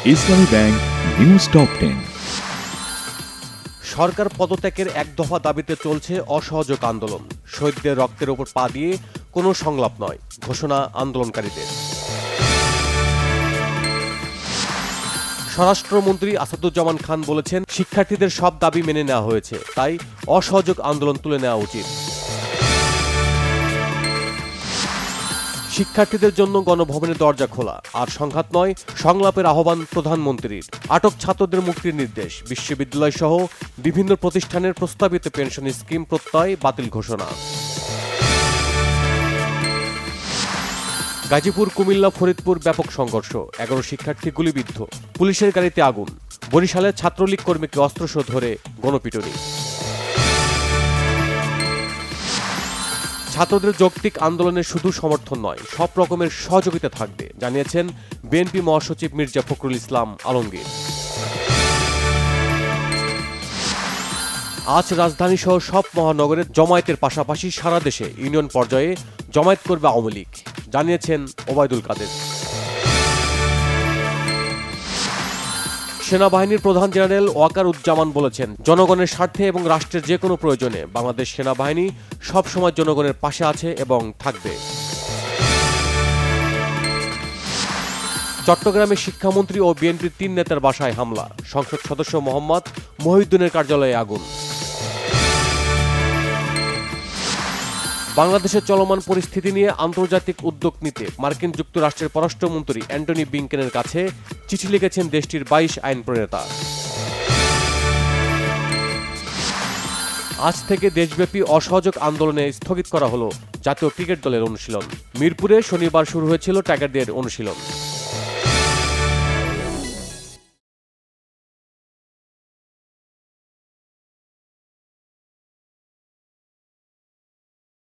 ইসলামী bank news top 10। সরকার পদত্যাগের এক দফা দাবিতে চলছে অসহযোগ আন্দোলন। শহীদদের রক্তের উপর পা দিয়ে কোনো সংলাপ নয়, ঘোষণা আন্দোলনকারীদের। স্বরাষ্ট্রমন্ত্রী আসাদুজ্জামান খান বলেছেন, শিক্ষার্থীদের সব দাবি মেনে নেওয়া হয়েছে, তাই অসহযোগ আন্দোলন তুলে নেওয়া উচিত। শিক্ষার্থীদের জন্য গণভবনের দরজা খোলা, আর সংঘাত নয়, সংলাপের আহ্বান প্রধানমন্ত্রীর। আটক ছাত্রদের মুক্তির নির্দেশ, বিশ্ববিদ্যালয় সহ বিভিন্ন প্রতিষ্ঠানের প্রস্তাবিত পেনশন স্কিম প্রত্যয় বাতিল ঘোষণা। গাজীপুর, কুমিল্লা, ফরিদপুর ব্যাপক সংঘর্ষ, 11 শিক্ষার্থী গুলিবিদ্ধ, পুলিশের গাড়িতে আগুন। বরিশালে ছাত্রলীগ কর্মীকে অস্ত্রসহ ধরে গণপিটুনি। ছাত্রদের যৌক্তিক আন্দোলনে শুধু সমর্থন নয়, সব রকমের সহযোগিতা থাকবে, জানিয়েছেন বিএনপি মহাসচিব মির্জা ফখরুল ইসলাম আলমগীর। আজ রাজধানী সহ সব মহানগরে জামায়াতের পাশাপাশি সারা দেশে ইউনিয়ন পর্যায়ে জামায়াত করবে আওয়ামী লীগ, জানিয়েছেন ওবায়দুল কাদের। সেনাবাহিনীর প্রধান জেনারেল ওয়াকারুজ্জামান বলেছেন, জনগণের স্বার্থে এবং রাষ্ট্রের যে কোনো প্রয়োজনে বাংলাদেশ সেনাবাহিনী সবসময় জনগণের পাশে আছে এবং থাকবে। চট্টগ্রামে শিক্ষামন্ত্রী ও বিএনপির 3 নেতার বাসায় হামলা, সংসদ সদস্য মোহাম্মদ মহিউদ্দিনের কার্যালয়ে আগুন। বাংলাদেশের চলমান পরিস্থিতি নিয়ে আন্তর্জাতিক উদ্যোগ নিতে মার্কিন যুক্তরাষ্ট্রের পররাষ্ট্রমন্ত্রী অ্যান্টনি ব্লিংকেনের কাছে চিঠি লিখেছেন দেশটির 22 আইন প্রণেতা। আজ থেকে দেশব্যাপী অসহযোগ আন্দোলনে স্থগিত করা হলো জাতীয় ক্রিকেট দলের অনুশীলন। মিরপুরে শনিবার শুরু হয়েছিল টাইগারদের অনুশীলন।